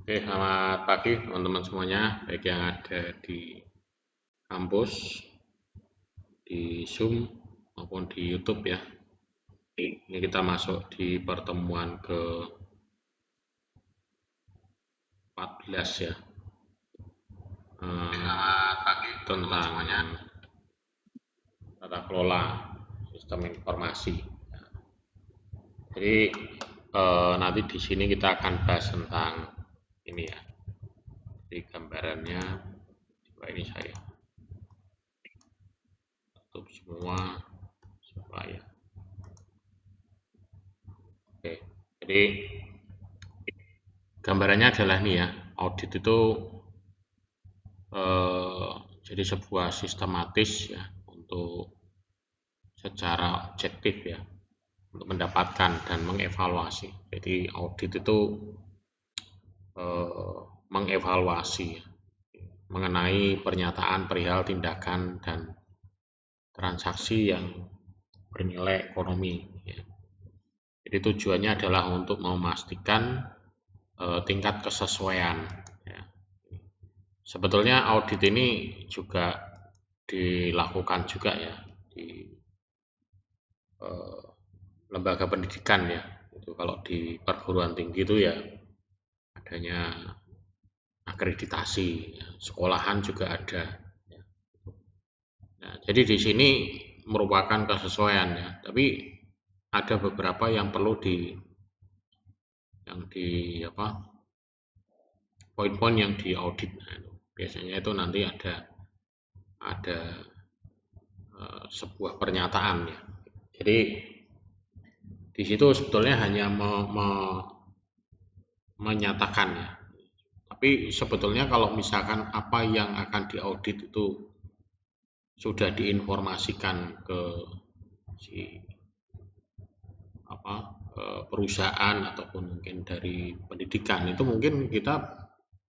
Oke, selamat pagi teman-teman semuanya, baik yang ada di kampus, di Zoom, maupun di YouTube ya. Ini kita masuk di pertemuan ke-14 ya, Selamat pagi teman-teman tentang semuanya. tata kelola sistem informasi. Jadi nanti di sini kita akan bahas tentang ini ya. Jadi gambarannya, coba ini saya tutup semua supaya. Oke, jadi gambarannya adalah nih ya, audit itu eh, jadi sebuah sistematis ya untuk secara objektif ya untuk mendapatkan dan mengevaluasi. Jadi audit itu eh, mengevaluasi ya, mengenai pernyataan perihal tindakan dan transaksi yang bernilai ekonomi. Ya. Jadi tujuannya adalah untuk memastikan tingkat kesesuaian. Ya. Sebetulnya audit ini juga dilakukan juga ya di eh, lembaga pendidikan ya. Itu kalau di perguruan tinggi itu ya adanya akreditasi, ya. Sekolahan juga ada. Ya. Nah, jadi di sini merupakan kesesuaian ya, tapi ada beberapa yang perlu di apa poin-poin yang diaudit. Nah, biasanya itu nanti ada sebuah pernyataan ya. Jadi di situ sebetulnya hanya menyatakan ya. Tapi sebetulnya kalau misalkan apa yang akan diaudit itu sudah diinformasikan ke si apa perusahaan ataupun mungkin dari pendidikan itu mungkin kita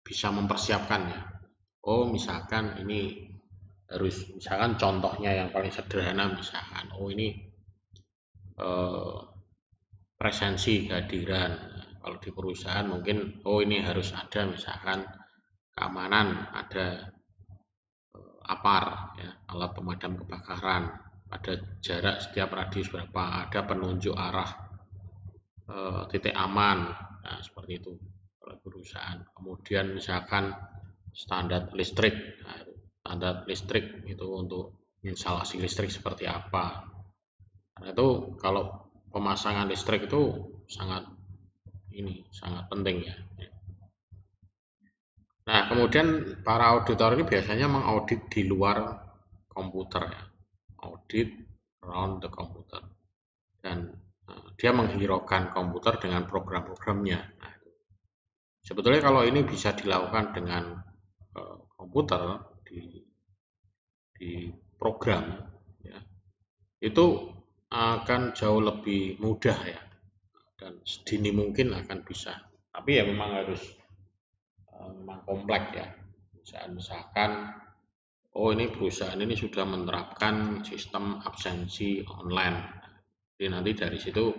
bisa mempersiapkannya. Oh, misalkan ini harus misalkan contohnya yang paling sederhana misalkan oh ini eh, presensi kehadiran. Kalau di perusahaan mungkin oh ini harus ada misalkan keamanan, ada APAR ya, alat pemadam kebakaran, ada jarak setiap radius berapa, ada penunjuk arah titik aman, nah seperti itu kalau perusahaan. Kemudian misalkan standar listrik, nah, standar listrik itu untuk instalasi listrik seperti apa. Nah, itu kalau pemasangan listrik itu sangat sangat penting ya. Nah, kemudian para auditor ini biasanya mengaudit di luar komputer ya. Audit around the computer. Dan dia menghiraukan komputer dengan program-programnya. Nah, sebetulnya kalau ini bisa dilakukan dengan komputer di program ya, itu akan jauh lebih mudah ya dan sedini mungkin akan bisa. Tapi ya memang harus memang kompleks ya. Misalkan oh ini perusahaan ini sudah menerapkan sistem absensi online. Jadi nanti dari situ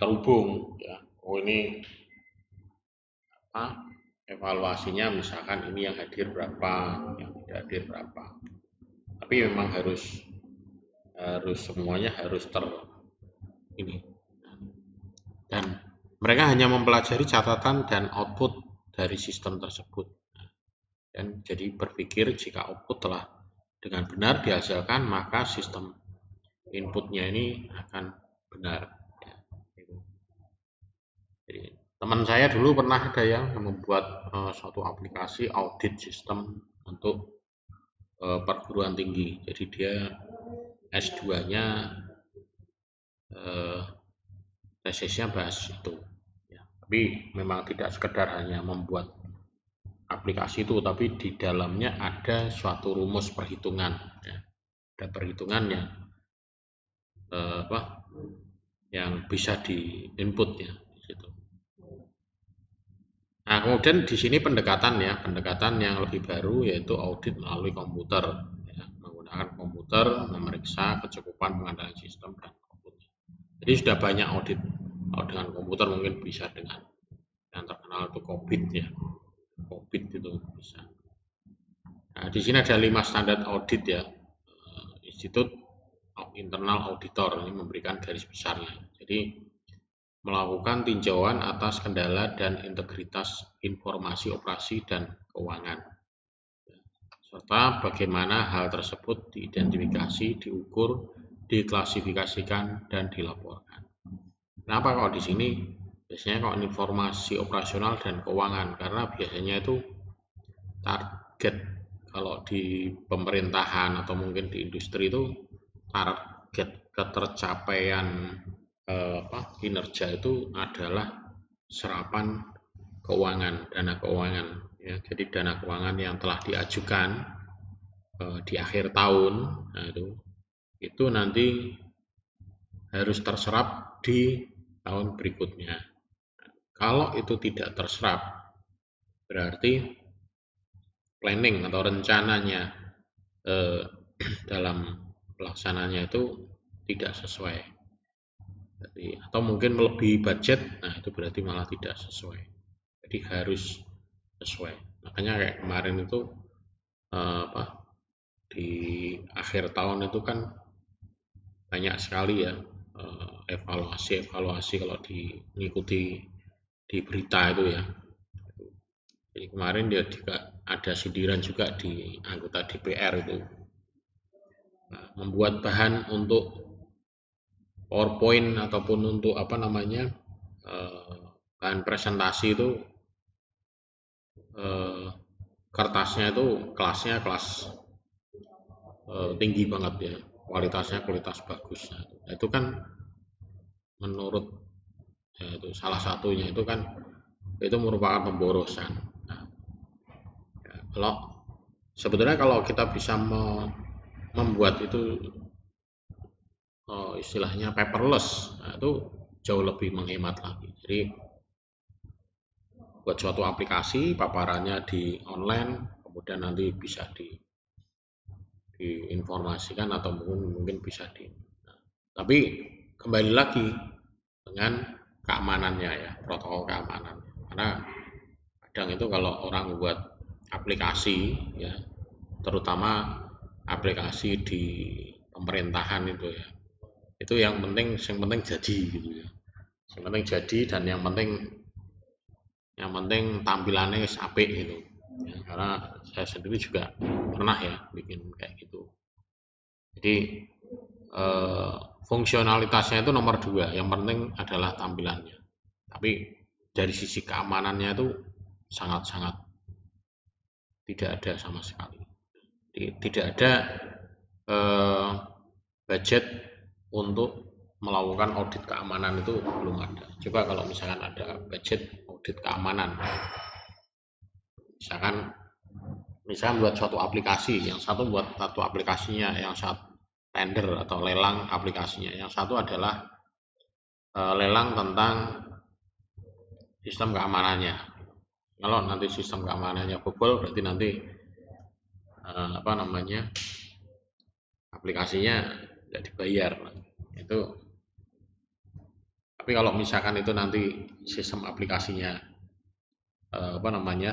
terhubung ya. Oh ini apa evaluasinya misalkan ini yang hadir berapa, yang tidak hadir berapa. Tapi memang harus harus semuanya harus ini dan mereka hanya mempelajari catatan dan output dari sistem tersebut dan jadi berpikir jika output telah dengan benar dihasilkan maka sistem inputnya ini akan benar ya, gitu. Jadi, teman saya dulu pernah ada yang membuat suatu aplikasi audit sistem untuk perguruan tinggi jadi dia S2-nya tesisnya bahas itu ya. Tapi memang tidak sekedar hanya membuat aplikasi itu tapi di dalamnya ada suatu rumus perhitungan ya. Ada perhitungan apa yang bisa di input ya di situ. Nah, kemudian di sini pendekatan ya, pendekatan yang lebih baru yaitu audit melalui komputer ya, menggunakan komputer memeriksa kecukupan pengendalian sistem dan komputer. Jadi sudah banyak audit. Kalau dengan komputer mungkin bisa dengan yang terkenal operasional itu COVID ya, COVID itu bisa. Nah, di sini ada 5 standar audit ya. Institut Internal Auditor ini memberikan garis besarnya. Jadi melakukan tinjauan atas kendala dan integritas informasi operasi dan keuangan, serta bagaimana hal tersebut diidentifikasi, diukur, diklasifikasikan, dan dilaporkan. Kenapa kalau di sini biasanya kalau informasi operasional dan keuangan, karena biasanya itu target kalau di pemerintahan atau mungkin di industri itu target ketercapaian kinerja itu adalah serapan keuangan, dana keuangan ya. Jadi dana keuangan yang telah diajukan di akhir tahun, nah itu nanti harus terserap di tahun berikutnya. Kalau itu tidak terserap, berarti planning atau rencananya dalam pelaksananya itu tidak sesuai. Jadi, atau mungkin melebihi budget, nah itu berarti malah tidak sesuai. Jadi harus sesuai. Makanya kayak kemarin itu di akhir tahun itu kan banyak sekali ya evaluasi kalau di berita itu ya. Jadi kemarin dia juga ada sindiran juga di anggota DPR itu, nah, membuat bahan untuk PowerPoint ataupun untuk bahan presentasi itu kertasnya itu kelasnya kelas tinggi banget ya, kualitasnya kualitas bagus. Nah, itu kan menurut ya, itu salah satunya itu kan itu merupakan pemborosan. Nah, ya, sebetulnya kalau kita bisa membuat itu istilahnya paperless, nah itu jauh lebih menghemat lagi. Jadi buat suatu aplikasi paparannya di online, kemudian nanti bisa diinformasikan atau mungkin bisa tapi kembali lagi dengan keamanannya ya, protokol keamanan. Karena kadang itu kalau orang buat aplikasi ya, terutama aplikasi di pemerintahan itu ya, itu yang penting jadi gitu ya, yang penting jadi, dan yang penting tampilannya apik gitu ya, karena saya sendiri juga pernah ya bikin kayak gitu. Jadi fungsionalitasnya itu nomor 2, yang penting adalah tampilannya, tapi dari sisi keamanannya itu sangat-sangat tidak ada sama sekali. Tidak ada budget untuk melakukan audit keamanan, itu belum ada. Coba kalau misalkan ada budget audit keamanan, misalkan buat suatu aplikasi, yang satu buat satu aplikasinya, yang satu tender atau lelang aplikasinya, yang satu adalah lelang tentang sistem keamanannya. Kalau nanti sistem keamanannya bobol, berarti nanti aplikasinya tidak dibayar itu. Tapi kalau misalkan itu nanti sistem aplikasinya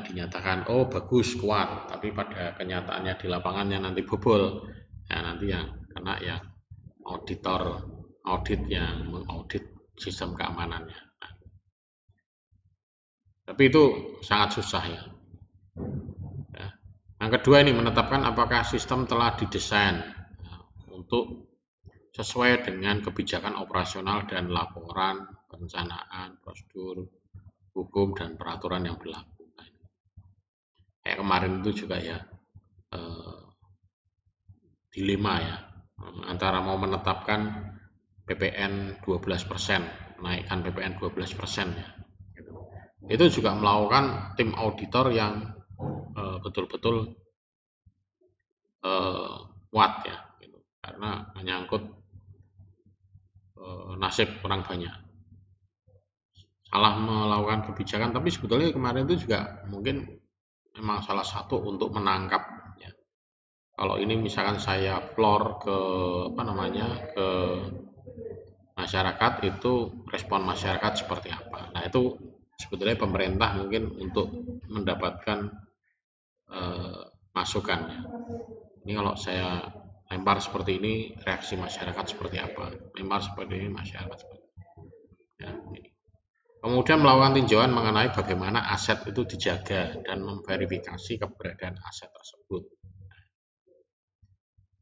dinyatakan bagus, kuat, tapi pada kenyataannya di lapangannya nanti bobol, ya nanti yang kena yang audit yang mengaudit sistem keamanannya. Nah, tapi itu sangat susah ya. Yang kedua ini menetapkan apakah sistem telah didesain untuk sesuai dengan kebijakan operasional dan laporan, perencanaan, prosedur, hukum, dan peraturan yang berlaku. Kayak kemarin itu juga ya dilema ya, antara mau menetapkan PPN 12%, naikkan PPN 12% ya. Itu juga melakukan tim auditor yang betul-betul kuat ya, gitu. Karena menyangkut nasib orang banyak. Salah melakukan kebijakan, tapi sebetulnya kemarin itu juga mungkin memang salah satu untuk menangkap ya. Kalau ini misalkan saya floor ke ke masyarakat, itu respon masyarakat seperti apa. Nah, itu sebetulnya pemerintah mungkin untuk mendapatkan masukan. Ini kalau saya lempar seperti ini, reaksi masyarakat seperti apa? Lempar seperti ini, masyarakat seperti ya, ini. Kemudian melakukan tinjauan mengenai bagaimana aset itu dijaga dan memverifikasi keberadaan aset tersebut.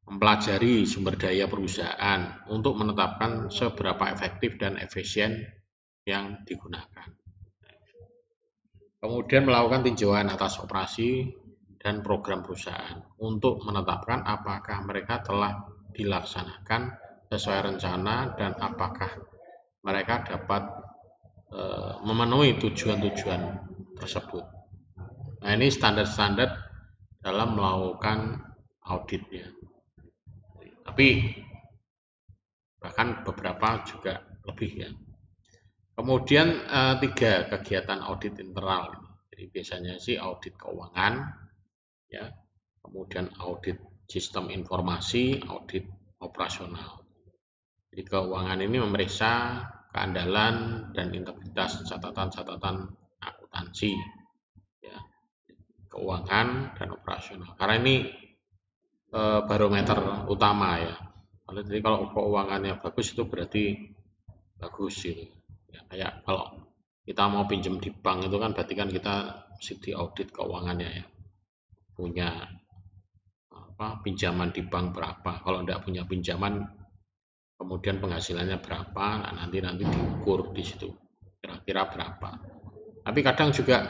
Mempelajari sumber daya perusahaan untuk menetapkan seberapa efektif dan efisien yang digunakan. Kemudian melakukan tinjauan atas operasi dan program perusahaan untuk menetapkan apakah mereka telah dilaksanakan sesuai rencana dan apakah mereka dapat memenuhi tujuan-tujuan tersebut. Nah, ini standar-standar dalam melakukan auditnya. Tapi bahkan beberapa juga lebih ya. Kemudian 3 kegiatan audit internal. Jadi biasanya sih audit keuangan, ya, kemudian audit sistem informasi, audit operasional. Jadi keuangan ini memeriksa keandalan dan integritas catatan-catatan akuntansi, ya, keuangan dan operasional. Karena ini barometer utama ya. Jadi kalau keuangannya bagus itu berarti bagus gitu. Ya, kayak kalau kita mau pinjam di bank itu kan berarti kan kita mesti diaudit keuangannya ya. Punya pinjaman di bank berapa? Kalau tidak punya pinjaman, kemudian penghasilannya berapa? Nah, nanti diukur di situ kira-kira berapa. Tapi kadang juga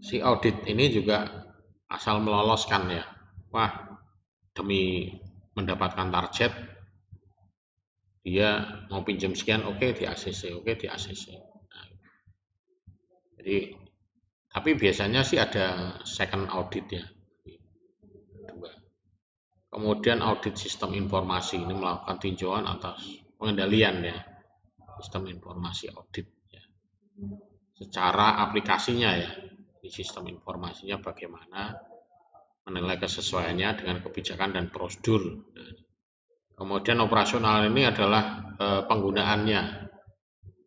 si audit ini juga asal meloloskan ya. Wah, demi mendapatkan target dia mau pinjam sekian, oke di ACC, oke di ACC. Nah, jadi tapi biasanya sih ada second audit ya. Kemudian audit sistem informasi, ini melakukan tinjauan atas pengendalian ya sistem informasi audit ya. Secara aplikasinya ya, di sistem informasinya bagaimana, menilai kesesuaiannya dengan kebijakan dan prosedur. Kemudian operasional ini adalah penggunaannya,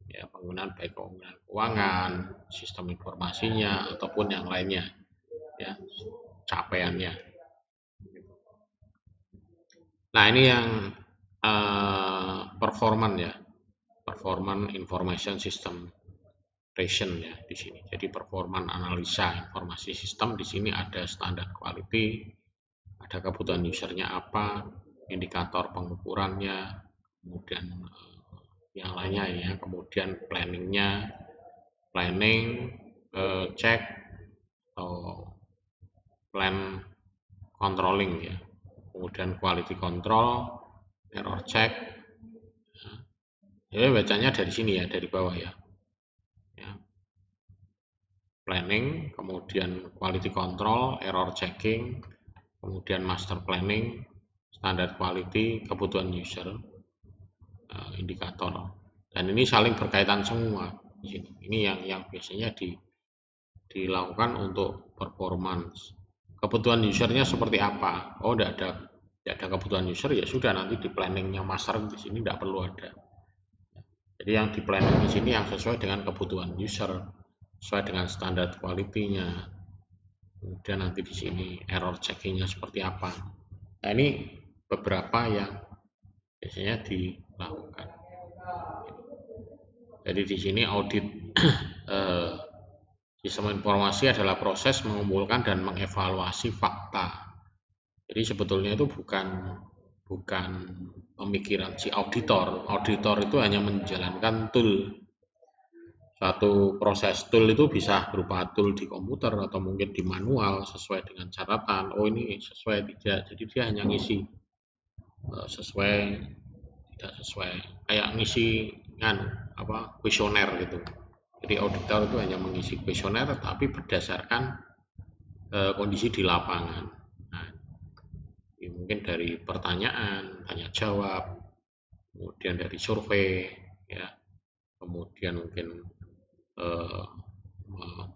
ya, penggunaan baik penggunaan keuangan, sistem informasinya ataupun yang lainnya, ya, capaiannya. Nah, ini yang performance ya, performance information system ration ya di sini. Jadi performance analisa informasi sistem di sini ada standar quality, ada kebutuhan usernya apa, indikator pengukurannya, kemudian yang lainnya ya, kemudian planningnya, planning, cek atau plan controlling ya. Kemudian quality control, error check. Ya, bacanya dari sini ya, dari bawah ya. Planning, kemudian quality control, error checking, kemudian master planning, standar quality, kebutuhan user, indikator. Dan ini saling berkaitan semua di sini. Ini yang biasanya dilakukan untuk performance. Kebutuhan usernya seperti apa? Oh, tidak ada kebutuhan user, ya sudah, nanti di planningnya master di sini tidak perlu ada. Jadi yang di planning di sini yang sesuai dengan kebutuhan user, sesuai dengan standar quality-nya. Kemudian nanti di sini error checking-nya seperti apa. Nah, ini beberapa yang biasanya dilakukan. Jadi di sini audit sistem informasi adalah proses mengumpulkan dan mengevaluasi fakta. Jadi sebetulnya itu bukan pemikiran si auditor. Auditor itu hanya menjalankan tool. Satu proses tool itu bisa berupa tool di komputer atau mungkin di manual sesuai dengan catatan. Oh, ini sesuai tidak. Jadi dia hanya ngisi sesuai tidak sesuai. Kayak ngisi kuesioner gitu. Jadi auditor itu hanya mengisi kuesioner tapi berdasarkan kondisi di lapangan. Nah, mungkin dari pertanyaan, tanya jawab, kemudian dari survei, ya, kemudian mungkin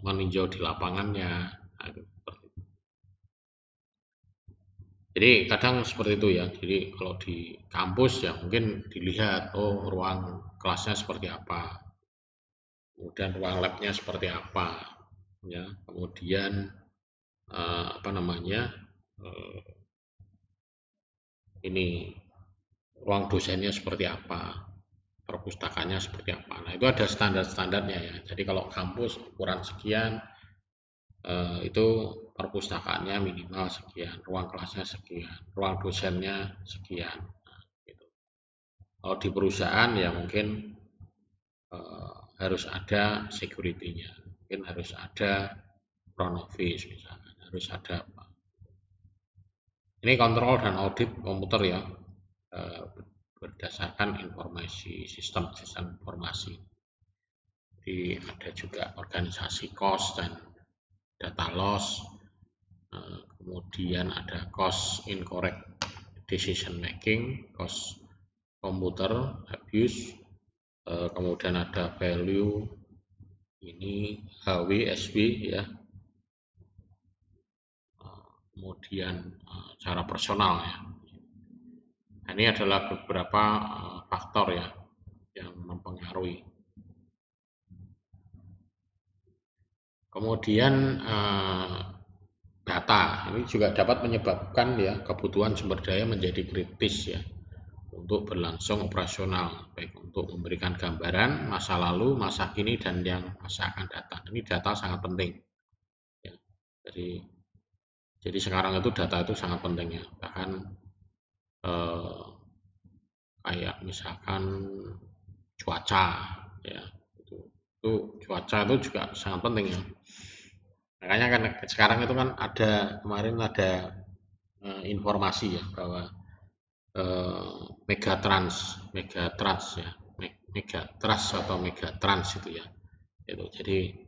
meninjau di lapangannya. Nah, jadi kadang seperti itu ya. Jadi kalau di kampus ya mungkin dilihat, oh, ruang kelasnya seperti apa, kemudian ruang labnya seperti apa, ya, kemudian apa namanya, ini ruang dosennya seperti apa, perpustakaannya seperti apa. Nah, itu ada standar-standarnya ya. Jadi kalau kampus ukuran sekian, itu perpustakaannya minimal sekian, ruang kelasnya sekian, ruang dosennya sekian. Nah, gitu. Kalau di perusahaan ya mungkin harus ada security-nya, mungkin harus ada front office misalkan, harus ada apa. Ini kontrol dan audit komputer ya, berdasarkan informasi sistem informasi. Jadi ada juga organisasi cost dan data loss, kemudian ada cost incorrect decision making, cost komputer abuse, kemudian ada value ini HW/SW ya, kemudian cara personal ya. Nah, ini adalah beberapa faktor ya yang mempengaruhi. Kemudian data ini juga dapat menyebabkan ya kebutuhan sumber daya menjadi kritis ya untuk berlangsung operasional, baik untuk memberikan gambaran masa lalu, masa kini, dan yang masa akan datang. Ini data sangat penting ya. Jadi sekarang itu data itu sangat penting ya, bahkan kayak misalkan cuaca ya, itu cuaca itu juga sangat penting ya. Makanya kan sekarang itu kan kemarin ada informasi ya bahwa Megatrans ya, Megatrans atau Megatrans itu ya, itu jadi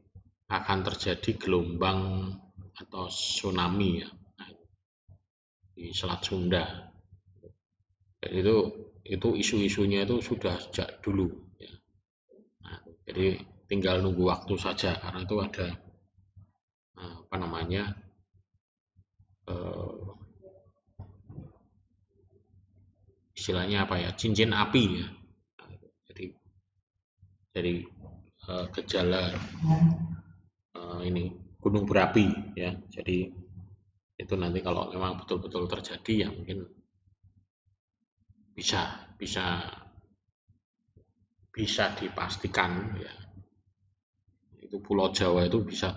akan terjadi gelombang atau tsunami ya di Selat Sunda. Jadi itu isu-isunya itu sudah sejak dulu ya. Nah, jadi tinggal nunggu waktu saja karena itu ada apa namanya, istilahnya apa ya, cincin api ya. Jadi gejala ini gunung berapi ya. Jadi itu nanti kalau memang betul-betul terjadi ya mungkin bisa dipastikan ya, itu Pulau Jawa itu bisa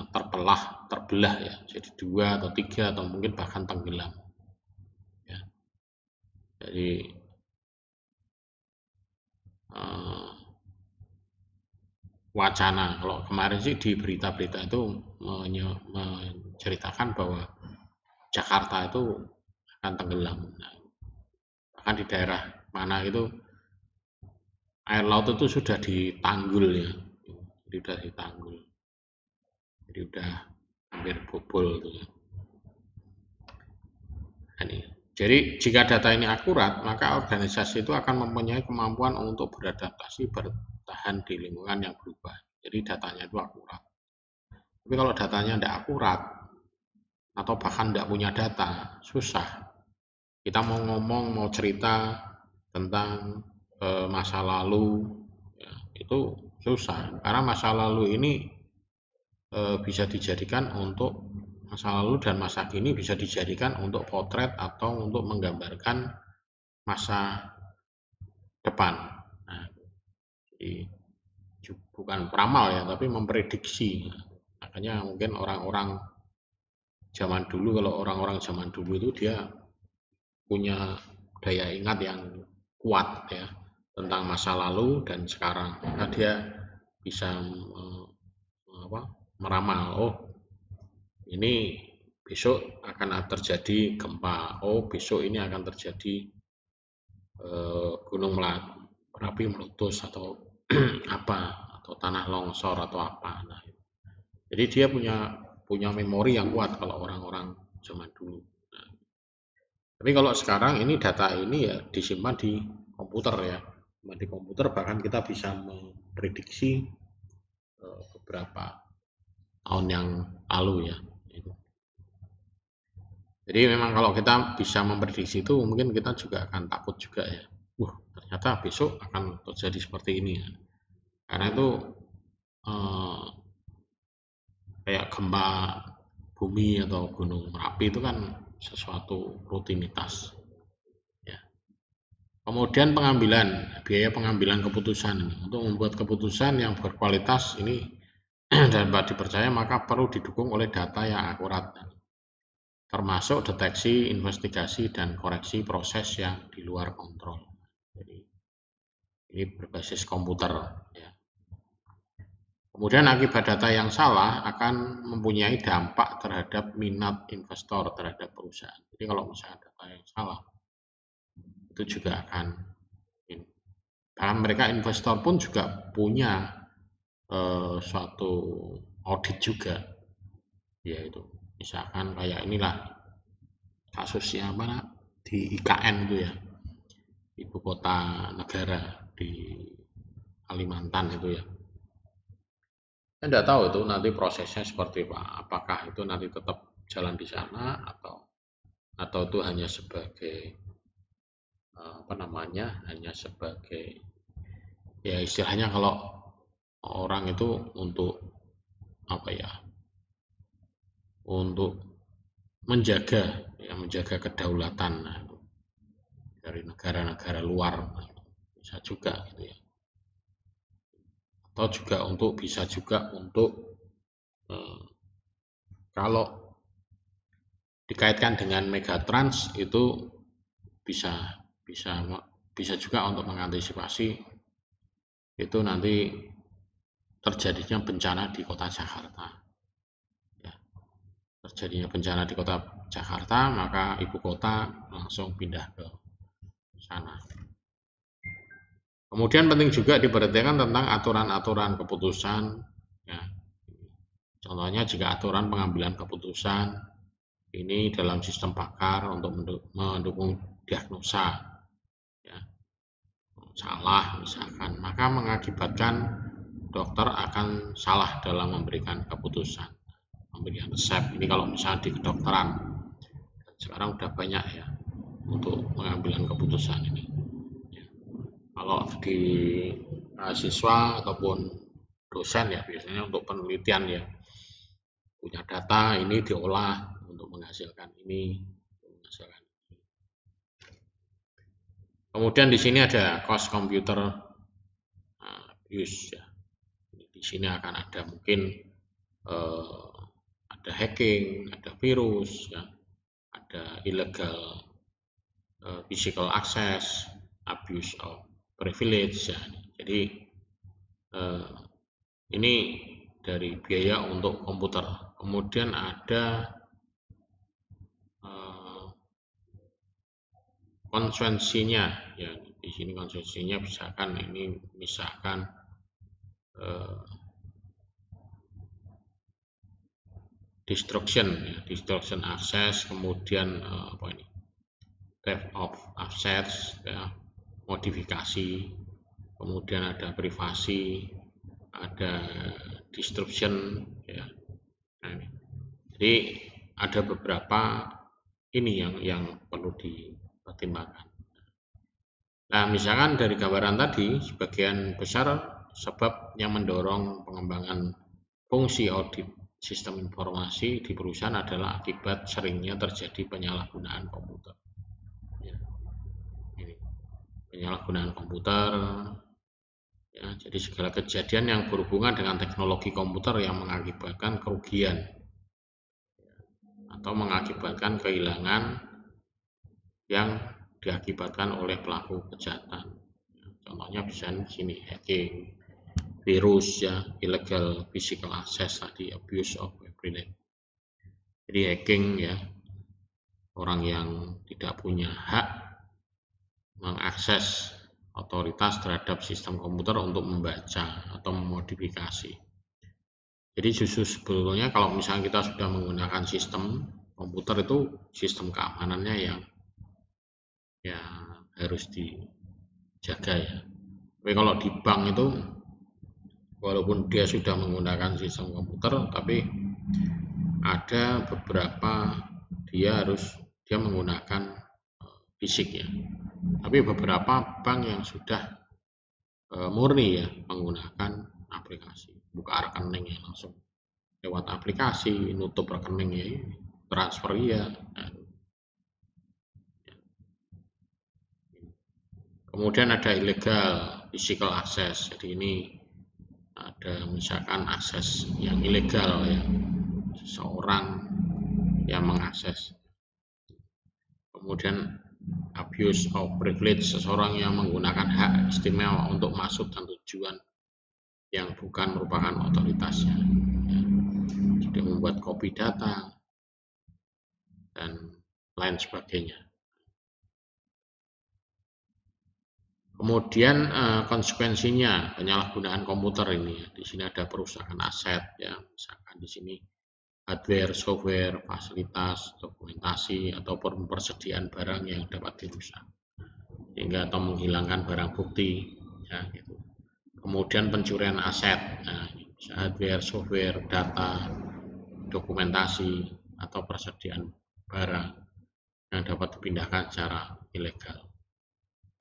terbelah ya, jadi 2 atau 3 atau mungkin bahkan tenggelam ya. Jadi wacana kalau kemarin sih di berita-berita itu menceritakan bahwa Jakarta itu akan tenggelam. Nah, bahkan di daerah mana itu air laut itu sudah ditanggul ya, jadi sudah ditanggul, jadi udah hampir bobol tuh ya. Jadi jika data ini akurat, maka organisasi itu akan mempunyai kemampuan untuk beradaptasi, bertahan di lingkungan yang berubah. Jadi datanya itu akurat. Tapi kalau datanya tidak akurat atau bahkan tidak punya data, susah. Kita mau ngomong, mau cerita tentang masa lalu, ya, itu susah. Karena masa lalu ini bisa dijadikan untuk masa lalu dan masa kini bisa dijadikan untuk potret atau untuk menggambarkan masa depan. Nah, jadi bukan peramal ya, tapi memprediksi. Makanya mungkin orang-orang zaman dulu, kalau orang-orang zaman dulu itu dia punya daya ingat yang kuat ya tentang masa lalu dan sekarang. Maka dia bisa meramal, oh ini besok akan terjadi gempa, oh besok ini akan terjadi gunung berapi meletus atau apa, atau tanah longsor atau apa. Nah, jadi dia punya memori yang kuat kalau orang-orang zaman dulu. Nah, tapi kalau sekarang ini data ini ya disimpan di komputer ya, di komputer bahkan kita bisa memprediksi beberapa tahun yang lalu ya. Jadi memang kalau kita bisa memprediksi itu mungkin kita juga akan takut juga ya. Ternyata besok akan terjadi seperti ini ya. Karena itu eh, kayak gempa bumi atau gunung Merapi itu kan sesuatu rutinitas. Ya. Kemudian biaya pengambilan keputusan untuk membuat keputusan yang berkualitas ini dapat dipercaya maka perlu didukung oleh data yang akurat, termasuk deteksi, investigasi, dan koreksi proses yang di luar kontrol. Jadi ini berbasis komputer. Ya. Kemudian akibat data yang salah akan mempunyai dampak terhadap minat investor terhadap perusahaan. Jadi kalau misalnya data yang salah, itu juga akan, bahkan mereka investor pun juga punya suatu audit juga, yaitu misalkan kayak inilah kasusnya apa di IKN itu ya, ibu kota negara di Kalimantan itu ya. Saya tidak tahu itu nanti prosesnya seperti apa. Apakah itu nanti tetap jalan di sana atau itu hanya sebagai apa namanya, hanya sebagai ya istilahnya kalau orang itu untuk apa ya, untuk menjaga kedaulatan dari negara-negara luar, bisa juga gitu ya, atau juga bisa juga untuk kalau dikaitkan dengan Megatrans itu bisa bisa bisa juga untuk mengantisipasi itu nanti terjadinya bencana di kota Jakarta. Ya, terjadinya bencana di kota Jakarta, maka ibu kota langsung pindah ke sana. Kemudian penting juga diperhatikan tentang aturan-aturan keputusan. Ya. Contohnya jika aturan pengambilan keputusan ini dalam sistem pakar untuk mendukung diagnosa, ya, salah misalkan, maka mengakibatkan dokter akan salah dalam memberikan keputusan, memberikan resep. Ini kalau misalnya di kedokteran, sekarang udah banyak ya untuk pengambilan keputusan ini. Ya. Kalau di mahasiswa ataupun dosen ya biasanya untuk penelitian ya, punya data ini diolah untuk menghasilkan ini, menghasilkan ini. Kemudian di sini ada cost computer abuse ya. Di sini akan ada mungkin ada hacking, ada virus, ya, ada illegal physical access, abuse of privilege. Ya. Jadi ini dari biaya untuk komputer. Kemudian ada konsekuensinya. Ya, di sini konsekuensinya misalkan destruction access, kemudian apa ini, theft of assets, ya, modifikasi, kemudian ada privasi, ada disruption, ya. Nah, ini. Jadi ada beberapa ini yang perlu dipertimbangkan. Nah, misalkan dari gambaran tadi, sebagian besar sebab yang mendorong pengembangan fungsi audit sistem informasi di perusahaan adalah akibat seringnya terjadi penyalahgunaan komputer. Ya, ini. Penyalahgunaan komputer, ya, jadi segala kejadian yang berhubungan dengan teknologi komputer yang mengakibatkan kerugian atau mengakibatkan kehilangan yang diakibatkan oleh pelaku kejahatan. Ya, contohnya bisa di sini hacking, virus, ya, illegal physical access tadi, abuse of privilege. Jadi hacking ya, orang yang tidak punya hak mengakses otoritas terhadap sistem komputer untuk membaca atau memodifikasi. Jadi justru sebetulnya kalau misalnya kita sudah menggunakan sistem komputer itu sistem keamanannya yang ya harus dijaga ya. Tapi kalau di bank itu walaupun dia sudah menggunakan sistem komputer, tapi ada beberapa dia menggunakan fisik ya. Tapi beberapa bank yang sudah murni ya menggunakan aplikasi, buka rekening ya langsung lewat aplikasi, nutup rekening ya, transfer ya. Kemudian ada illegal physical access, jadi ini ada misalkan akses yang ilegal ya, seseorang yang mengakses. Kemudian abuse of privilege, seseorang yang menggunakan hak istimewa untuk masuk dan tujuan yang bukan merupakan otoritasnya ya. Jadi membuat copy data dan lain sebagainya. Kemudian konsekuensinya penyalahgunaan komputer ini ya. Di sini ada perusakan aset ya, misalkan di sini hardware, software, fasilitas, dokumentasi ataupun persediaan barang yang dapat dirusak sehingga atau menghilangkan barang bukti ya gitu. Kemudian pencurian aset, nah, hardware, software, data, dokumentasi atau persediaan barang yang dapat dipindahkan secara ilegal.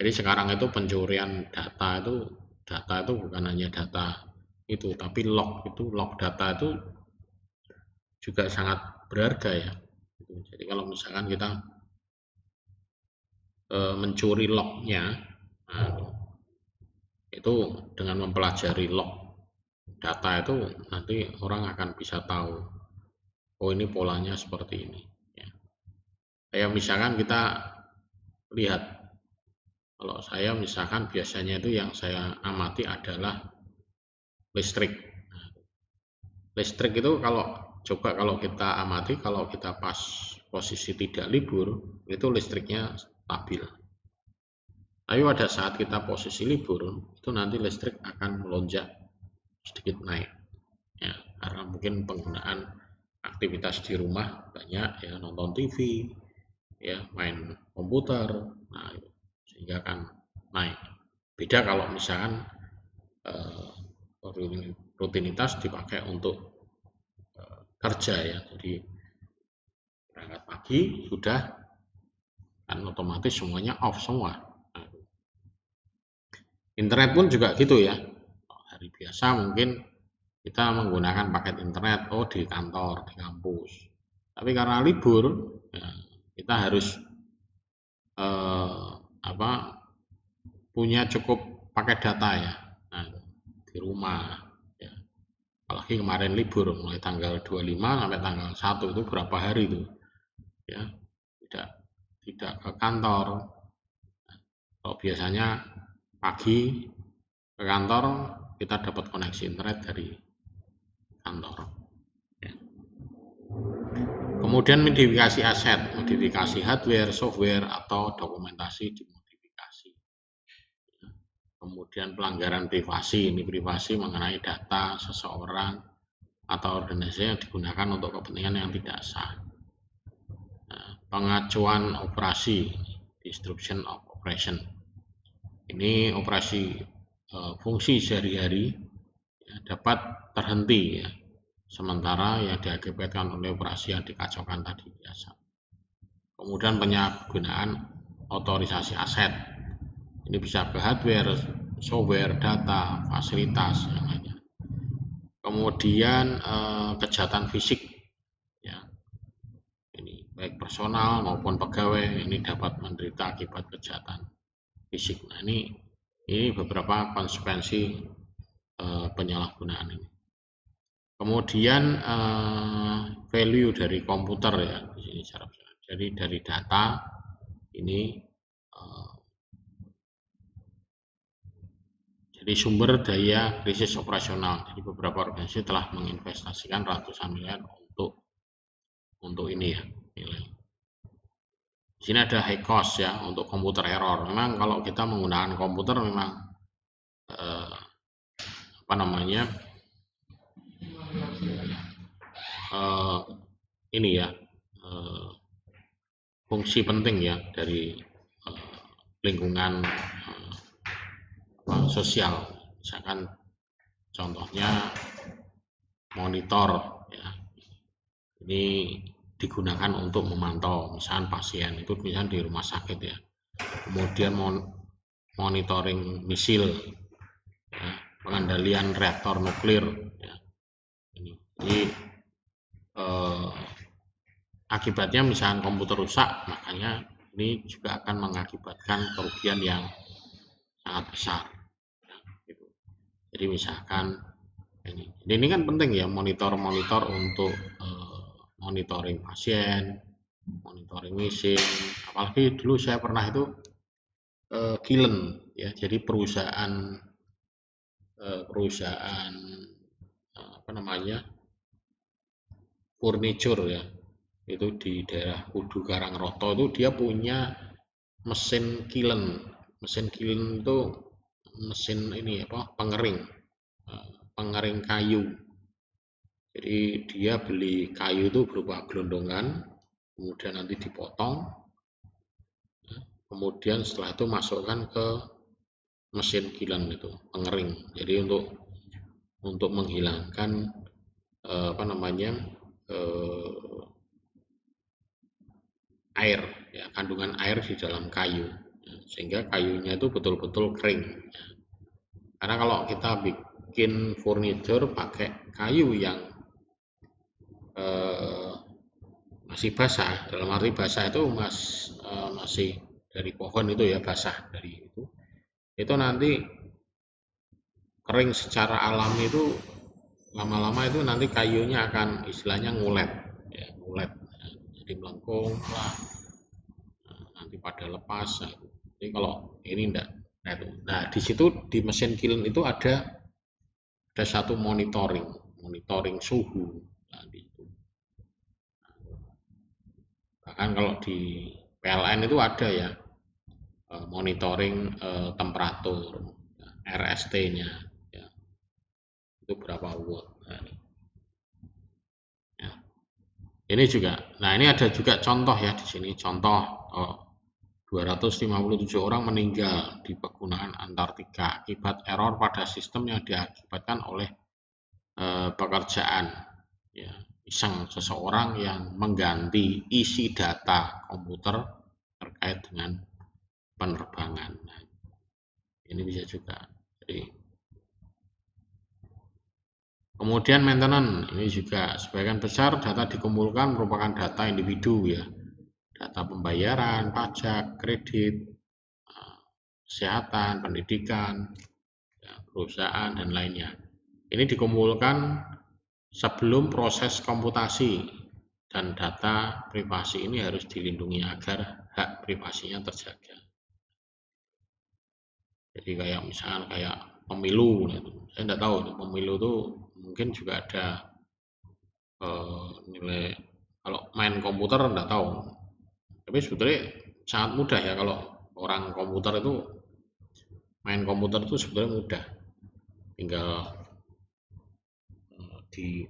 Jadi sekarang itu pencurian data itu bukan hanya data itu, tapi log data itu juga sangat berharga ya. Jadi kalau misalkan kita mencuri lognya, nah, itu dengan mempelajari log data itu nanti orang akan bisa tahu, oh ini polanya seperti ini. Ya. Kayak misalkan kita lihat. Kalau saya misalkan biasanya itu yang saya amati adalah listrik. Listrik itu kalau kita amati, kalau kita pas posisi tidak libur, itu listriknya stabil. Tapi pada saat kita posisi libur, itu nanti listrik akan melonjak sedikit naik. Ya, karena mungkin penggunaan aktivitas di rumah banyak ya, nonton TV, ya main komputer, nah itu sehingga akan naik. Beda kalau misalkan rutinitas dipakai untuk kerja ya, jadi berangkat pagi sudah kan otomatis semuanya off semua. Nah, internet pun juga gitu ya. Hari biasa mungkin kita menggunakan paket internet di kantor, di kampus. Tapi karena libur, ya, kita harus punya cukup paket data ya, nah, di rumah ya. Apalagi kemarin libur mulai tanggal 25 sampai tanggal 1 itu berapa hari itu ya, tidak ke kantor. Kalau biasanya pagi ke kantor kita dapat koneksi internet dari kantor ya. Kemudian modifikasi aset, modifikasi hardware, software atau dokumentasi dimodifikasi. Kemudian pelanggaran privasi, ini privasi mengenai data seseorang atau organisasi yang digunakan untuk kepentingan yang tidak sah. Nah, pengacuan operasi, disruption of operation, ini operasi fungsi sehari-hari ya, dapat terhenti ya, sementara yang diakibatkan oleh operasi yang dikacaukan tadi biasa. Kemudian penyalahgunaan otorisasi aset, ini bisa ke hardware, software, data, fasilitas yang lainnya. Kemudian kejahatan fisik ya, ini baik personal maupun pegawai ini dapat menderita akibat kejahatan fisik. Nah ini beberapa konsekuensi penyalahgunaan ini. Kemudian value dari komputer ya, di sini jadi dari data ini jadi sumber daya krisis operasional. Jadi beberapa organisasi telah menginvestasikan ratusan miliar untuk ini ya nilai. Di sini ada high cost ya untuk komputer error. Memang kalau kita menggunakan komputer memang ini ya fungsi penting ya dari lingkungan sosial, misalkan contohnya monitor ya, ini digunakan untuk memantau misalkan pasien itu misalkan di rumah sakit ya, kemudian monitoring misil ya, pengendalian reaktor nuklir. Ya. Jadi akibatnya misalkan komputer rusak, makanya ini juga akan mengakibatkan kerugian yang sangat besar. Ya, gitu. Jadi misalkan ini kan penting ya, monitor untuk monitoring pasien, monitoring mesin. Apalagi dulu saya pernah itu Kilen ya, jadi perusahaan apa namanya, furniture ya, itu di daerah Kudu Karangroto itu dia punya mesin Kilen. Mesin Kilen itu mesin ini apa, pengering kayu. Jadi dia beli kayu itu berupa gelondongan, kemudian nanti dipotong, kemudian setelah itu masukkan ke mesin kilen itu pengering. Jadi untuk menghilangkan apa namanya, air ya, kandungan air di dalam kayu ya, sehingga kayunya itu betul-betul kering ya. Karena kalau kita bikin furniture pakai kayu yang masih basah, dalam arti basah itu masih dari pohon itu ya, basah dari itu nanti kering secara alami itu lama-lama itu nanti kayunya akan istilahnya ngulet ya, ngulet ya, jadi melengkung lah, nanti pada lepas ya. Jadi kalau ini enggak, nah di situ di mesin kiln itu ada satu monitoring suhu nah, itu. Bahkan kalau di PLN itu ada ya, monitoring temperatur RST-nya ya, itu berapa watt. Nah, ya. Ini juga, nah ini ada juga contoh ya di sini, contoh 257 orang meninggal di pegunungan Antartika akibat error pada sistem yang diakibatkan oleh pekerjaan ya, iseng seseorang yang mengganti isi data komputer terkait dengan penerbangan. Nah, ini bisa juga. Jadi, kemudian maintenance, ini juga sebagian besar data dikumpulkan merupakan data individu ya, data pembayaran, pajak, kredit, kesehatan, pendidikan, ya, perusahaan dan lainnya. Ini dikumpulkan sebelum proses komputasi dan data privasi ini harus dilindungi agar hak privasinya terjaga. Jadi kayak misalnya kayak pemilu, saya tidak tahu itu pemilu itu mungkin juga ada nilai, kalau main komputer tidak tahu, tapi sebetulnya sangat mudah ya, kalau orang komputer itu main komputer itu sebetulnya mudah, tinggal di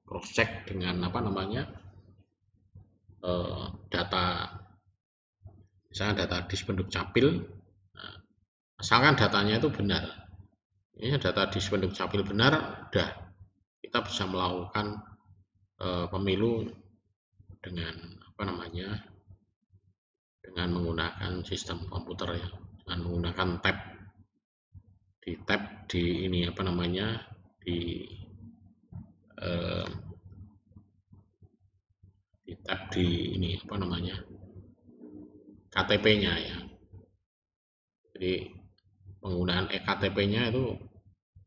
cross check dengan apa namanya, data, misalnya data dispenduk capil, nah, asalkan datanya itu benar, ini data dispenduk capil benar, udah kita bisa melakukan pemilu dengan apa namanya, dengan menggunakan sistem komputer ya, dengan menggunakan tab di ini apa namanya, di tab di ini apa namanya, KTP-nya ya. Jadi penggunaan eKTP-nya itu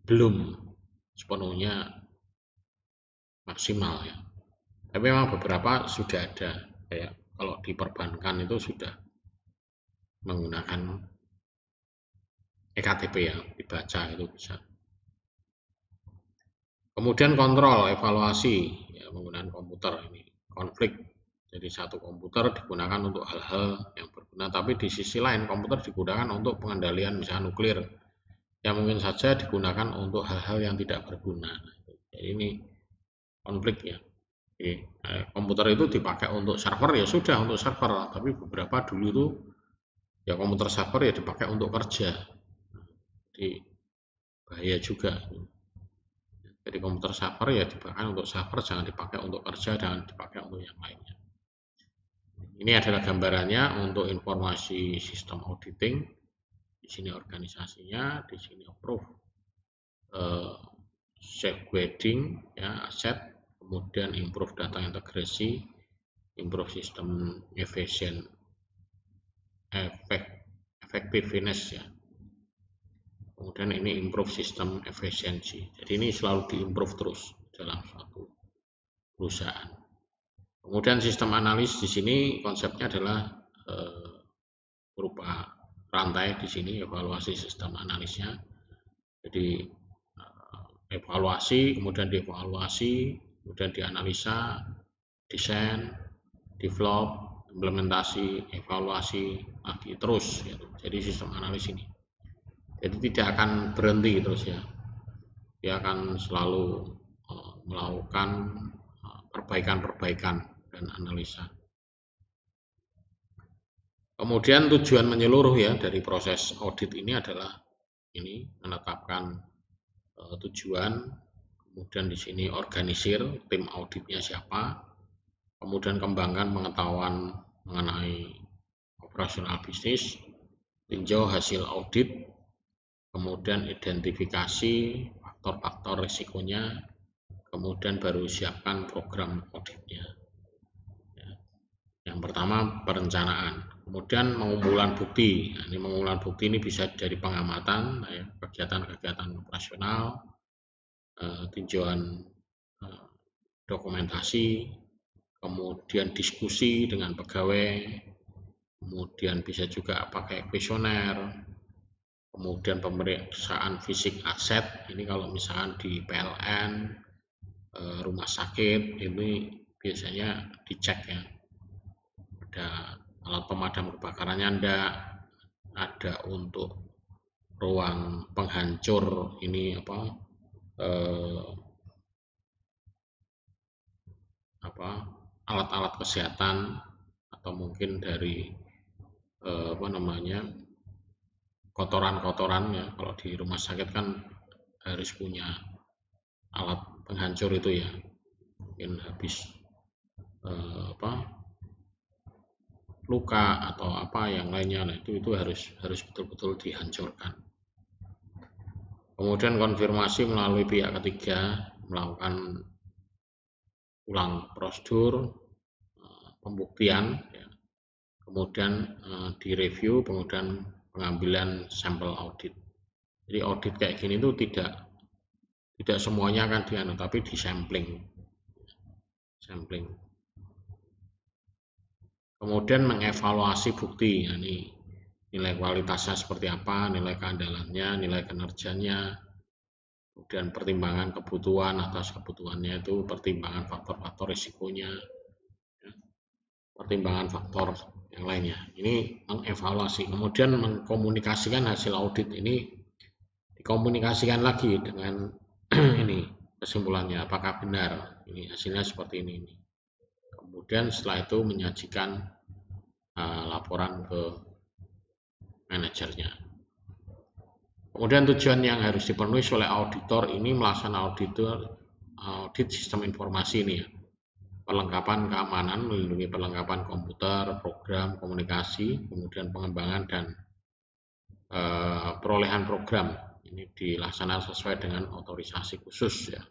belum sepenuhnya maksimal ya. Tapi memang beberapa sudah ada, kayak kalau di perbankan itu sudah menggunakan eKTP ya, dibaca itu bisa. Kemudian kontrol, evaluasi ya, menggunakan komputer ini, konflik. Jadi satu komputer digunakan untuk hal-hal yang berguna, tapi di sisi lain komputer digunakan untuk pengendalian misalnya nuklir, yang mungkin saja digunakan untuk hal-hal yang tidak berguna. Jadi ini konflik ya. Jadi, komputer itu dipakai untuk server ya sudah untuk server, tapi beberapa dulu itu ya komputer server ya dipakai untuk kerja. Jadi bahaya juga. Jadi komputer server ya dipakai untuk server, jangan dipakai untuk kerja, jangan dipakai untuk yang lainnya. Ini adalah gambarannya untuk informasi sistem auditing. Di sini organisasinya, di sini approve. safeguarding ya aset, kemudian improve data integrasi, improve system effectiveness ya. Kemudian ini improve system efficiency. Jadi ini selalu diimprove terus dalam suatu perusahaan. Kemudian sistem analis di sini konsepnya adalah berupa rantai di sini evaluasi sistem analisnya. Jadi evaluasi, kemudian dievaluasi, kemudian dianalisa, desain, develop, implementasi, evaluasi lagi terus. Gitu. Jadi sistem analis ini. Jadi tidak akan berhenti terus ya. Dia akan selalu melakukan perbaikan-perbaikan dan analisa. Kemudian tujuan menyeluruh ya dari proses audit ini adalah ini menetapkan tujuan, kemudian di sini organisir tim auditnya siapa, kemudian kembangkan pengetahuan mengenai operasional bisnis, tinjau hasil audit, kemudian identifikasi faktor-faktor risikonya, kemudian baru siapkan program auditnya. Yang pertama perencanaan, kemudian pengumpulan bukti. Nah, ini pengumpulan bukti ini bisa dari pengamatan, kegiatan-kegiatan operasional, tinjauan dokumentasi, kemudian diskusi dengan pegawai, kemudian bisa juga pakai kuesioner, kemudian pemeriksaan fisik aset. Ini kalau misalkan di PLN, rumah sakit, ini biasanya dicek ya. Ada alat pemadam kebakarannya enggak, ada untuk ruang penghancur ini alat-alat kesehatan, atau mungkin dari kotoran-kotoran ya. Kalau di rumah sakit kan harus punya alat penghancur itu ya, mungkin habis luka atau apa yang lainnya. Nah, itu harus betul-betul dihancurkan. Kemudian konfirmasi melalui pihak ketiga, melakukan ulang prosedur pembuktian ya. Kemudian direview, kemudian pengambilan sampel audit. Jadi audit kayak gini tuh tidak semuanya akan dianu, tapi disampling. Kemudian mengevaluasi bukti, ya, ini nilai kualitasnya seperti apa, nilai keandalannya, nilai kinerjanya, kemudian pertimbangan kebutuhan atas kebutuhannya itu, pertimbangan faktor-faktor risikonya, ya, pertimbangan faktor yang lainnya. Ini mengevaluasi, kemudian mengkomunikasikan hasil audit ini, dikomunikasikan lagi dengan ini kesimpulannya, apakah benar ini hasilnya seperti ini. Kemudian setelah itu menyajikan laporan ke manajernya. Kemudian tujuan yang harus dipenuhi oleh auditor ini melaksanakan audit sistem informasi ini ya. Perlengkapan keamanan, melindungi perlengkapan komputer, program, komunikasi, kemudian pengembangan dan perolehan program. Ini dilaksanakan sesuai dengan otorisasi khusus ya.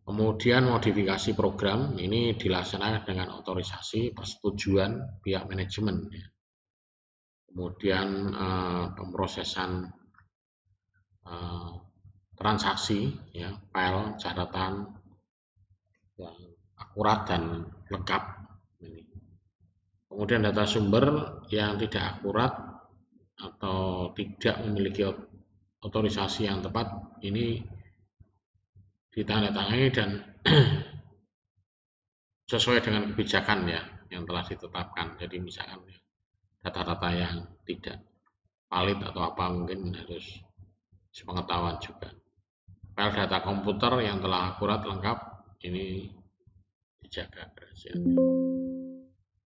Kemudian modifikasi program ini dilaksanakan dengan otorisasi persetujuan pihak manajemen. Ya. Kemudian pemrosesan transaksi, ya, file catatan yang akurat dan lengkap. Ini. Kemudian data sumber yang tidak akurat atau tidak memiliki otorisasi yang tepat ini ditandatangani dan sesuai dengan kebijakan ya yang telah ditetapkan. Jadi misalkan data-data yang tidak valid atau apa mungkin harus sepengetahuan juga. File data komputer yang telah akurat lengkap ini dijaga kerahasiaannya.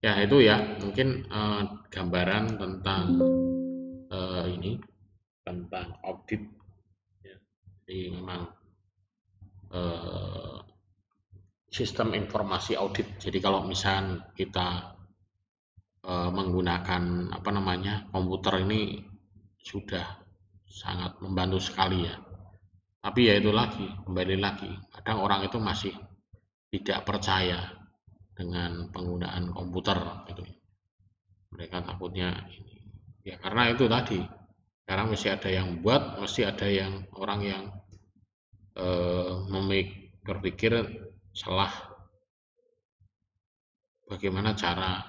Ya itu ya mungkin gambaran tentang ini tentang audit. Ya. Jadi memang sistem informasi audit. Jadi kalau misalnya kita menggunakan komputer ini sudah sangat membantu sekali ya. Tapi ya itu lagi, kembali lagi, kadang orang itu masih tidak percaya dengan penggunaan komputer gitu. Mereka takutnya ini. Ya karena itu tadi, karena mesti ada yang buat, mesti ada yang orang yang berpikir salah bagaimana cara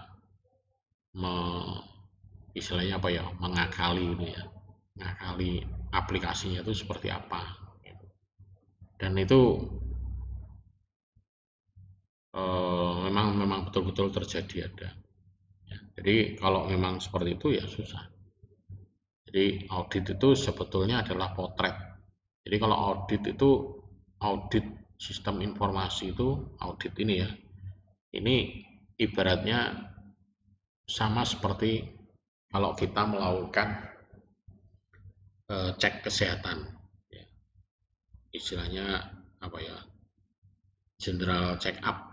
istilahnya apa ya, mengakali itu ya, mengakali aplikasinya itu seperti apa. Dan itu memang betul-betul terjadi ada. Ya, jadi kalau memang seperti itu ya susah. Jadi audit itu sebetulnya adalah potret. Jadi kalau audit itu audit sistem informasi itu audit ini ya. Ini ibaratnya sama seperti kalau kita melakukan cek kesehatan. Ya. Istilahnya apa ya? General check up.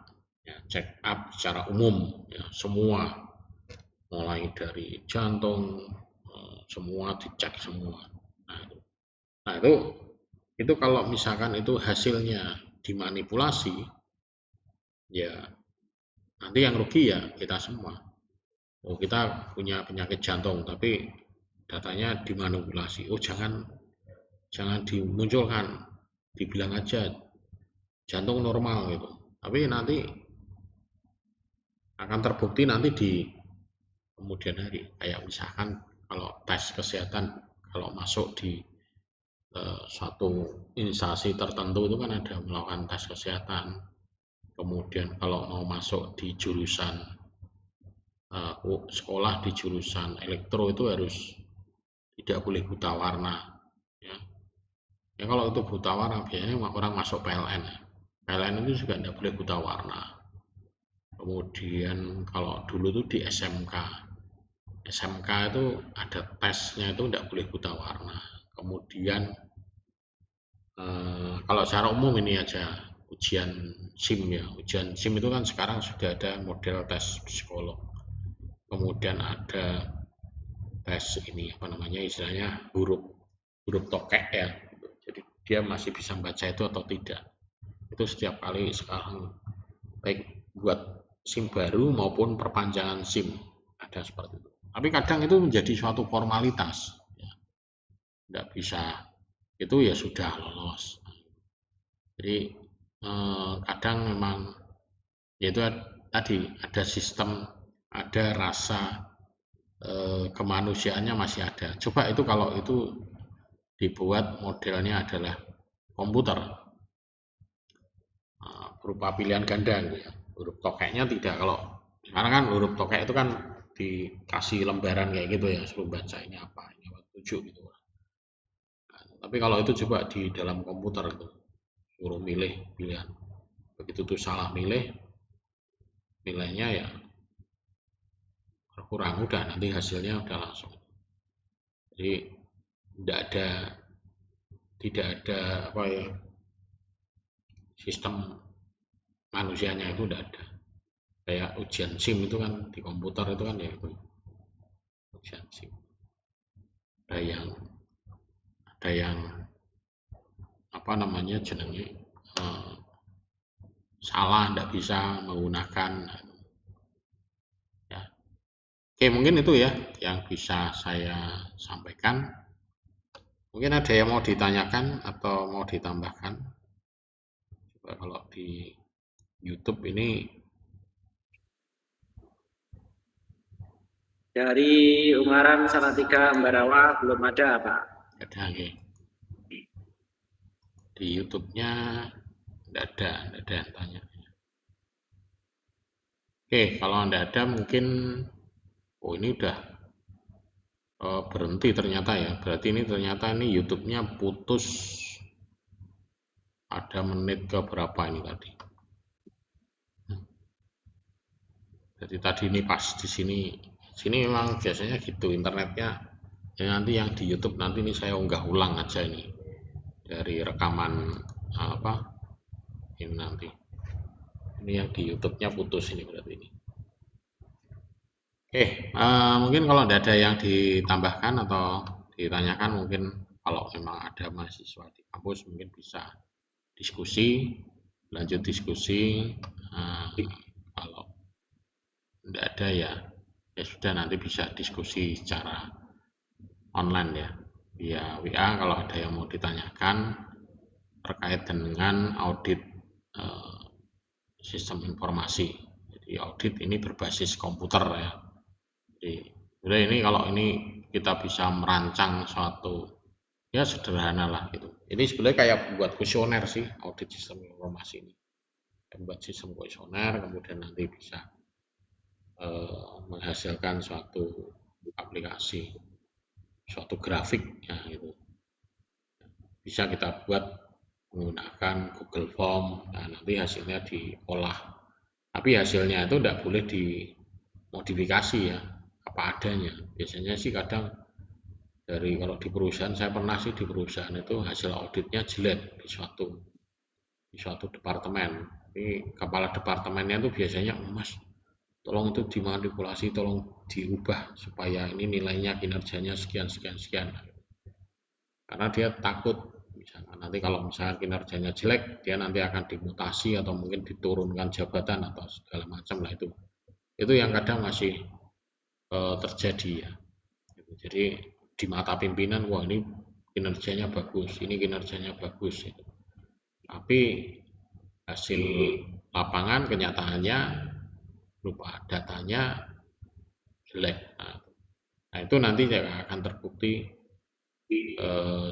Ya, check up secara umum ya, semua mulai dari jantung semua dicek semua. Nah itu kalau misalkan itu hasilnya dimanipulasi, ya nanti yang rugi ya kita semua. Oh kita punya penyakit jantung tapi datanya dimanipulasi. Oh jangan dimunculkan, dibilang aja jantung normal gitu. Tapi nanti akan terbukti nanti di kemudian hari. Kayak misalkan kalau tes kesehatan kalau masuk di suatu instansi tertentu itu kan ada melakukan tes kesehatan. Kemudian kalau mau masuk di jurusan sekolah di jurusan elektro itu harus tidak boleh buta warna. Ya, ya kalau itu buta warna biasanya orang masuk PLN. PLN itu juga tidak boleh buta warna. Kemudian kalau dulu itu di SMK, SMK itu ada tesnya itu tidak boleh buta warna. Kemudian kalau secara umum ini aja ujian SIM ya, ujian SIM itu kan sekarang sudah ada model tes psikolog. Kemudian ada tes ini apa namanya istilahnya huruf tokek ya. Jadi dia masih bisa membaca itu atau tidak. Itu setiap kali sekarang baik buat SIM baru maupun perpanjangan SIM ada seperti itu. Tapi kadang itu menjadi suatu formalitas. Ya. Tidak bisa itu ya sudah lolos. Jadi kadang memang yaitu tadi ada sistem, ada rasa kemanusiaannya masih ada. Coba itu kalau itu dibuat modelnya adalah komputer berupa pilihan ganda gitu ya. Huruf tokeknya tidak, kalau sekarang kan huruf tokek itu kan dikasih lembaran kayak gitu ya, suruh baca ini apa, ini apa, 7 gitu. Nah, tapi kalau itu coba di dalam komputer itu suruh milih pilihan, begitu tuh salah milih, nilainya ya berkurang, udah nanti hasilnya udah langsung. Jadi tidak ada apa ya, sistem manusianya itu tidak ada. Kayak ujian SIM itu kan di komputer itu kan ya itu ujian SIM. Ada yang apa namanya jenenge salah, tidak bisa menggunakan ya. Oke, mungkin itu ya yang bisa saya sampaikan. Mungkin ada yang mau ditanyakan atau mau ditambahkan. Coba kalau di YouTube ini dari Ungaran Salatiga Ambarawa belum ada Pak. Ada okay. Di YouTube-nya tidak ada yang tanya. Oke, kalau tidak ada mungkin ini udah berhenti ternyata ya. Berarti ini ternyata ini YouTube-nya putus. Ada menit ke berapa ini tadi? Jadi tadi ini pas di sini memang biasanya gitu internetnya. Ya nanti yang di YouTube nanti ini saya unggah ulang aja ini dari rekaman apa ini nanti. Ini yang di YouTube-nya putus ini berarti ini. Oke, mungkin kalau tidak ada yang ditambahkan atau ditanyakan mungkin kalau memang ada mahasiswa di kampus mungkin bisa diskusi, lanjut diskusi. Kalau tidak ada ya sudah, nanti bisa diskusi secara online ya, via WA kalau ada yang mau ditanyakan terkait dengan audit sistem informasi. Jadi audit ini berbasis komputer ya. Jadi ini kalau ini kita bisa merancang suatu, ya sederhana lah gitu. Ini sebenarnya kayak buat kuesioner sih, audit sistem informasi ini. Membuat sistem kuesioner, kemudian nanti bisa menghasilkan suatu aplikasi, suatu grafik ya gitu. Bisa kita buat menggunakan Google Form. Nah, nanti hasilnya diolah. Tapi hasilnya itu tidak boleh dimodifikasi ya, apa adanya. Biasanya sih kadang kalau di perusahaan, saya pernah sih di perusahaan itu hasil auditnya jelek di suatu departemen. Ini kepala departemennya itu biasanya, Mas, tolong itu dimanipulasi, tolong diubah supaya ini nilainya kinerjanya sekian. Karena dia takut misalkan nanti kalau misalkan kinerjanya jelek, dia nanti akan dimutasi atau mungkin diturunkan jabatan atau segala macam lah. Itu yang kadang masih terjadi ya. Jadi di mata pimpinan, wah ini kinerjanya bagus, ini kinerjanya bagus. Tapi hasil lapangan kenyataannya berupa datanya jelek. Nah itu nanti akan terbukti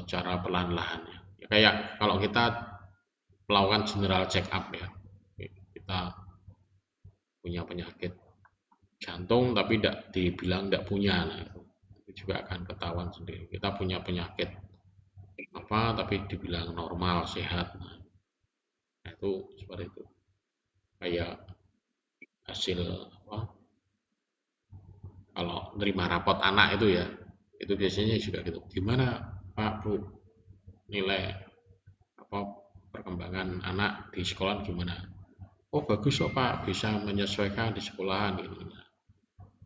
cara perlahan-lahan ya. Kayak kalau kita melakukan general check up ya, kita punya penyakit jantung tapi tidak dibilang tidak punya, nah itu juga akan ketahuan sendiri. Kita punya penyakit apa tapi dibilang normal, sehat, nah itu seperti itu. Kayak hasil apa, kalau nerima rapot anak itu ya, itu biasanya juga gitu. Gimana Pak Bu, nilai apa perkembangan anak di sekolah gimana? Oh bagus kok Pak, bisa menyesuaikan di sekolahan gitu.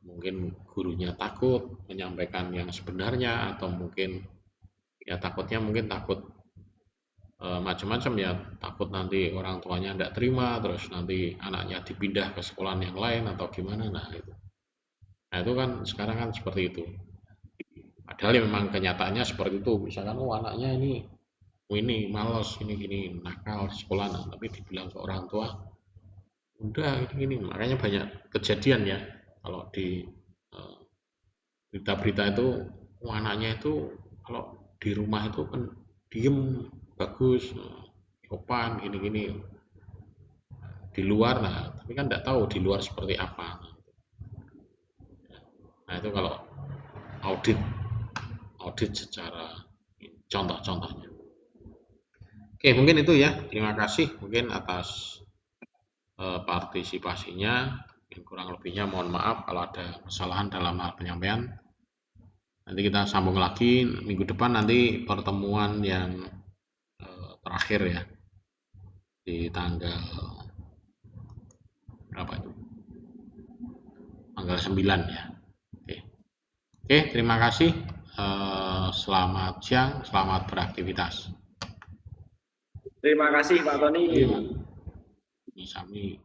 Mungkin gurunya takut menyampaikan yang sebenarnya, atau mungkin ya takutnya mungkin takut macam-macam ya, takut nanti orang tuanya tidak terima, terus nanti anaknya dipindah ke sekolah yang lain atau gimana. Nah itu kan sekarang kan seperti itu. Padahal ya memang kenyataannya seperti itu. Misalkan anaknya ini malas, ini gini, nakal di sekolah, nah, tapi dibilang ke orang tua udah ini. Makanya banyak kejadian ya kalau di berita-berita itu, anaknya itu kalau di rumah itu kan diem, bagus, sopan, gini-gini, di luar nah tapi kan tidak tahu di luar seperti apa. Nah itu kalau audit secara contoh-contohnya. Oke, mungkin itu ya. Terima kasih mungkin atas partisipasinya. Kurang lebihnya mohon maaf kalau ada kesalahan dalam hal penyampaian. Nanti kita sambung lagi minggu depan, nanti pertemuan yang terakhir ya, di tanggal berapa itu? Tanggal 9 ya. Oke, terima kasih. Selamat siang, selamat beraktivitas. Terima kasih Pak Tony. Sami.